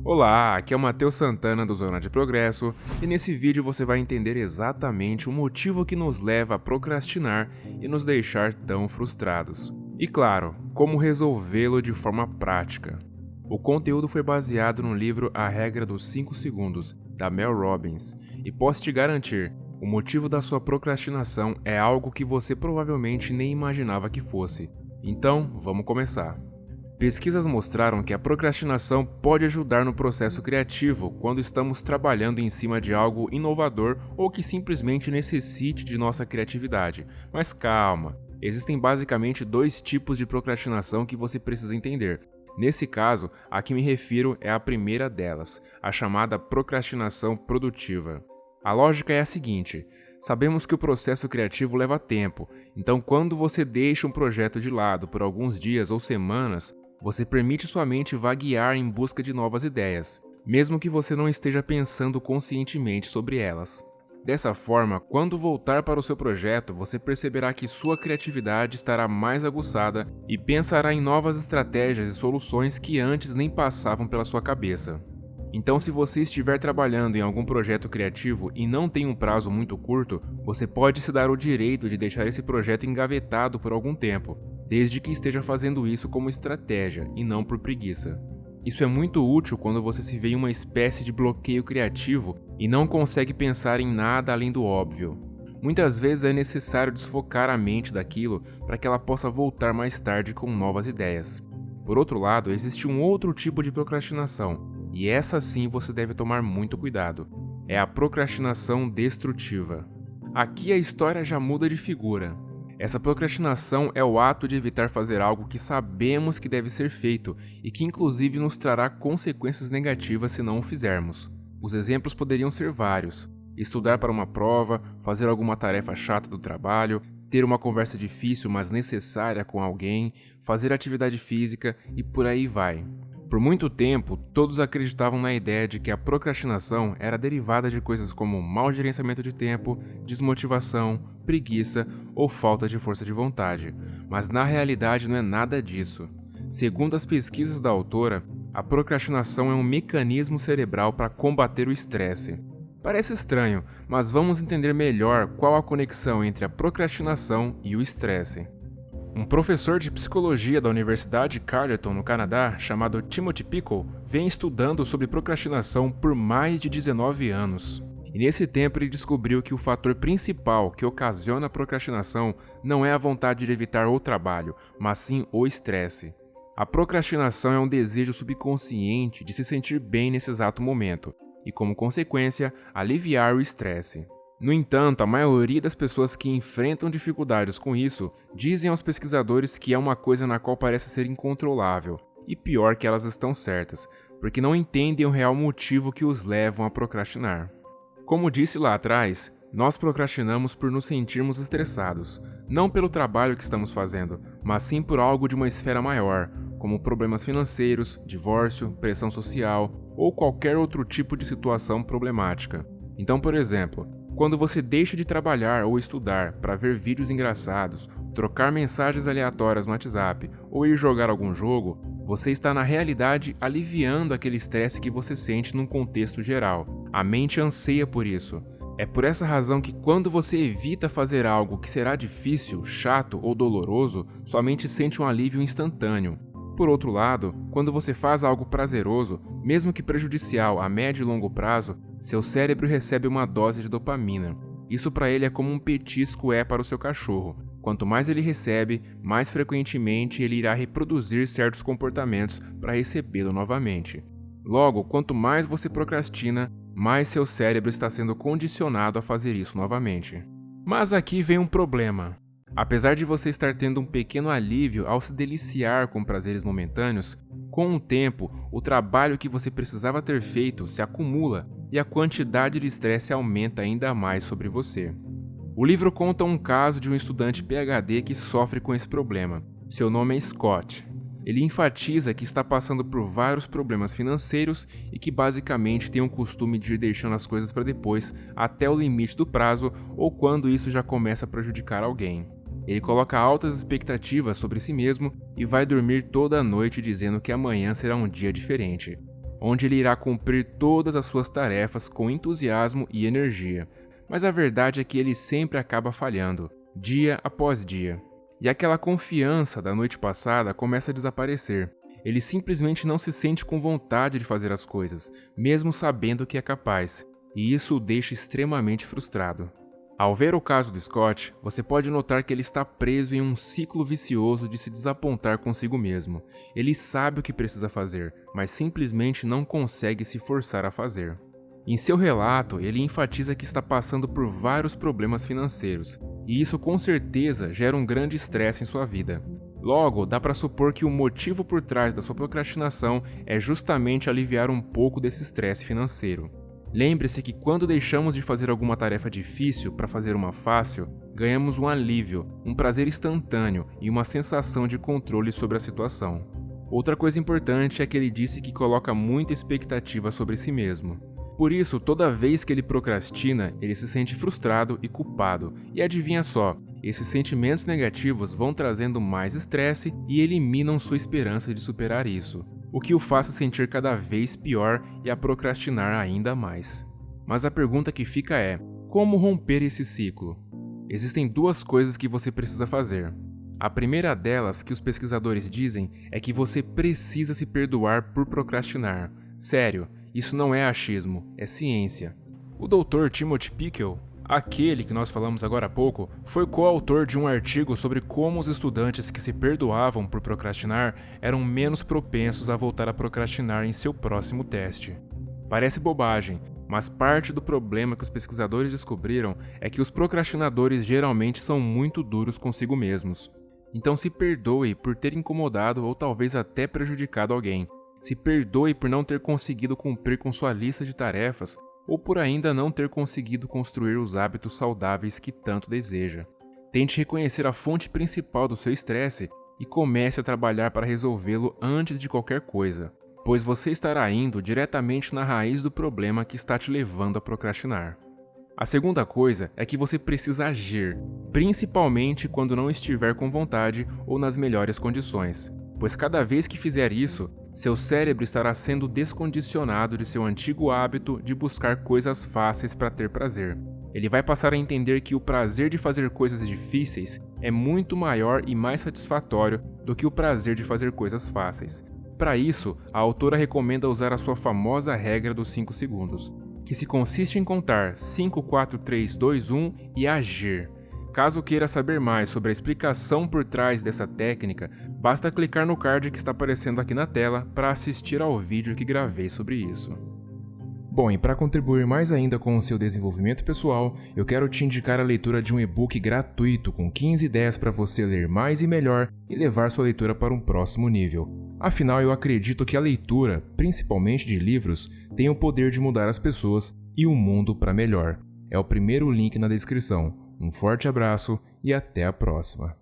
Olá, aqui é o Matheus Santana do Zona de Progresso e nesse vídeo você vai entender exatamente o motivo que nos leva a procrastinar e nos deixar tão frustrados. E claro, como resolvê-lo de forma prática. O conteúdo foi baseado no livro A Regra dos 5 Segundos, da Mel Robbins, e posso te garantir, o motivo da sua procrastinação é algo que você provavelmente nem imaginava que fosse. Então, vamos começar. Pesquisas mostraram que a procrastinação pode ajudar no processo criativo quando estamos trabalhando em cima de algo inovador ou que simplesmente necessite de nossa criatividade. Mas calma, existem basicamente dois tipos de procrastinação que você precisa entender. Nesse caso, a que me refiro é a primeira delas, a chamada procrastinação produtiva. A lógica é a seguinte: sabemos que o processo criativo leva tempo, então quando você deixa um projeto de lado por alguns dias ou semanas, você permite sua mente vaguear em busca de novas ideias, mesmo que você não esteja pensando conscientemente sobre elas. Dessa forma, quando voltar para o seu projeto, você perceberá que sua criatividade estará mais aguçada e pensará em novas estratégias e soluções que antes nem passavam pela sua cabeça. Então, se você estiver trabalhando em algum projeto criativo e não tem um prazo muito curto, você pode se dar o direito de deixar esse projeto engavetado por algum tempo, desde que esteja fazendo isso como estratégia e não por preguiça. Isso é muito útil quando você se vê em uma espécie de bloqueio criativo e não consegue pensar em nada além do óbvio. Muitas vezes é necessário desfocar a mente daquilo para que ela possa voltar mais tarde com novas ideias. Por outro lado, existe um outro tipo de procrastinação, e essa sim você deve tomar muito cuidado. É a procrastinação destrutiva. Aqui a história já muda de figura. Essa procrastinação é o ato de evitar fazer algo que sabemos que deve ser feito e que inclusive nos trará consequências negativas se não o fizermos. Os exemplos poderiam ser vários: estudar para uma prova, fazer alguma tarefa chata do trabalho, ter uma conversa difícil mas necessária com alguém, fazer atividade física e por aí vai. Por muito tempo, todos acreditavam na ideia de que a procrastinação era derivada de coisas como mau gerenciamento de tempo, desmotivação, preguiça ou falta de força de vontade, mas na realidade não é nada disso. Segundo as pesquisas da autora, a procrastinação é um mecanismo cerebral para combater o estresse. Parece estranho, mas vamos entender melhor qual a conexão entre a procrastinação e o estresse. Um professor de psicologia da Universidade Carleton, no Canadá, chamado Timothy Pickle, vem estudando sobre procrastinação por mais de 19 anos. E nesse tempo ele descobriu que o fator principal que ocasiona a procrastinação não é a vontade de evitar o trabalho, mas sim o estresse. A procrastinação é um desejo subconsciente de se sentir bem nesse exato momento e, como consequência, aliviar o estresse. No entanto, a maioria das pessoas que enfrentam dificuldades com isso dizem aos pesquisadores que é uma coisa na qual parece ser incontrolável, e pior que elas estão certas, porque não entendem o real motivo que os levam a procrastinar. Como disse lá atrás, nós procrastinamos por nos sentirmos estressados, não pelo trabalho que estamos fazendo, mas sim por algo de uma esfera maior, como problemas financeiros, divórcio, pressão social ou qualquer outro tipo de situação problemática. Então, por exemplo, quando você deixa de trabalhar ou estudar para ver vídeos engraçados, trocar mensagens aleatórias no WhatsApp ou ir jogar algum jogo, você está na realidade aliviando aquele estresse que você sente num contexto geral. A mente anseia por isso. É por essa razão que quando você evita fazer algo que será difícil, chato ou doloroso, sua mente sente um alívio instantâneo. Por outro lado, quando você faz algo prazeroso, mesmo que prejudicial a médio e longo prazo, seu cérebro recebe uma dose de dopamina. Isso para ele é como um petisco é para o seu cachorro. Quanto mais ele recebe, mais frequentemente ele irá reproduzir certos comportamentos para recebê-lo novamente. Logo, quanto mais você procrastina, mais seu cérebro está sendo condicionado a fazer isso novamente. Mas aqui vem um problema. Apesar de você estar tendo um pequeno alívio ao se deliciar com prazeres momentâneos, com o tempo, o trabalho que você precisava ter feito se acumula e a quantidade de estresse aumenta ainda mais sobre você. O livro conta um caso de um estudante PhD que sofre com esse problema. Seu nome é Scott. Ele enfatiza que está passando por vários problemas financeiros e que basicamente tem o costume de ir deixando as coisas para depois, até o limite do prazo ou quando isso já começa a prejudicar alguém. Ele coloca altas expectativas sobre si mesmo e vai dormir toda a noite dizendo que amanhã será um dia diferente. onde ele irá cumprir todas as suas tarefas com entusiasmo e energia. Mas a verdade é que ele sempre acaba falhando, dia após dia. E aquela confiança da noite passada começa a desaparecer. Ele simplesmente não se sente com vontade de fazer as coisas, mesmo sabendo que é capaz, e isso o deixa extremamente frustrado. Ao ver o caso do Scott, você pode notar que ele está preso em um ciclo vicioso de se desapontar consigo mesmo. Ele sabe o que precisa fazer, mas simplesmente não consegue se forçar a fazer. Em seu relato, ele enfatiza que está passando por vários problemas financeiros, e isso com certeza gera um grande estresse em sua vida. Logo, dá para supor que o motivo por trás da sua procrastinação é justamente aliviar um pouco desse estresse financeiro. Lembre-se que quando deixamos de fazer alguma tarefa difícil para fazer uma fácil, ganhamos um alívio, um prazer instantâneo e uma sensação de controle sobre a situação. Outra coisa importante é que ele disse que coloca muita expectativa sobre si mesmo. Por isso, toda vez que ele procrastina, ele se sente frustrado e culpado. E adivinha só, esses sentimentos negativos vão trazendo mais estresse e eliminam sua esperança de superar isso, o que o faz se sentir cada vez pior e a procrastinar ainda mais. Mas a pergunta que fica é: como romper esse ciclo? Existem duas coisas que você precisa fazer. A primeira delas, que os pesquisadores dizem, é que você precisa se perdoar por procrastinar. Sério, isso não é achismo, é ciência. O Dr. Timothy Pickel, aquele que nós falamos agora há pouco, foi coautor de um artigo sobre como os estudantes que se perdoavam por procrastinar eram menos propensos a voltar a procrastinar em seu próximo teste. Parece bobagem, mas parte do problema que os pesquisadores descobriram é que os procrastinadores geralmente são muito duros consigo mesmos. Então se perdoe por ter incomodado ou talvez até prejudicado alguém. Se perdoe por não ter conseguido cumprir com sua lista de tarefas ou por ainda não ter conseguido construir os hábitos saudáveis que tanto deseja. Tente reconhecer a fonte principal do seu estresse e comece a trabalhar para resolvê-lo antes de qualquer coisa, pois você estará indo diretamente na raiz do problema que está te levando a procrastinar. A segunda coisa é que você precisa agir, principalmente quando não estiver com vontade ou nas melhores condições, pois cada vez que fizer isso, seu cérebro estará sendo descondicionado de seu antigo hábito de buscar coisas fáceis para ter prazer. Ele vai passar a entender que o prazer de fazer coisas difíceis é muito maior e mais satisfatório do que o prazer de fazer coisas fáceis. Para isso, a autora recomenda usar a sua famosa regra dos 5 segundos, que se consiste em contar 5, 4, 3, 2, 1 e agir. Caso queira saber mais sobre a explicação por trás dessa técnica, basta clicar no card que está aparecendo aqui na tela para assistir ao vídeo que gravei sobre isso. Bom, e para contribuir mais ainda com o seu desenvolvimento pessoal, eu quero te indicar a leitura de um e-book gratuito com 15 ideias para você ler mais e melhor e levar sua leitura para um próximo nível. Afinal, eu acredito que a leitura, principalmente de livros, tem o poder de mudar as pessoas e o mundo para melhor. É o primeiro link na descrição. Um forte abraço e até a próxima.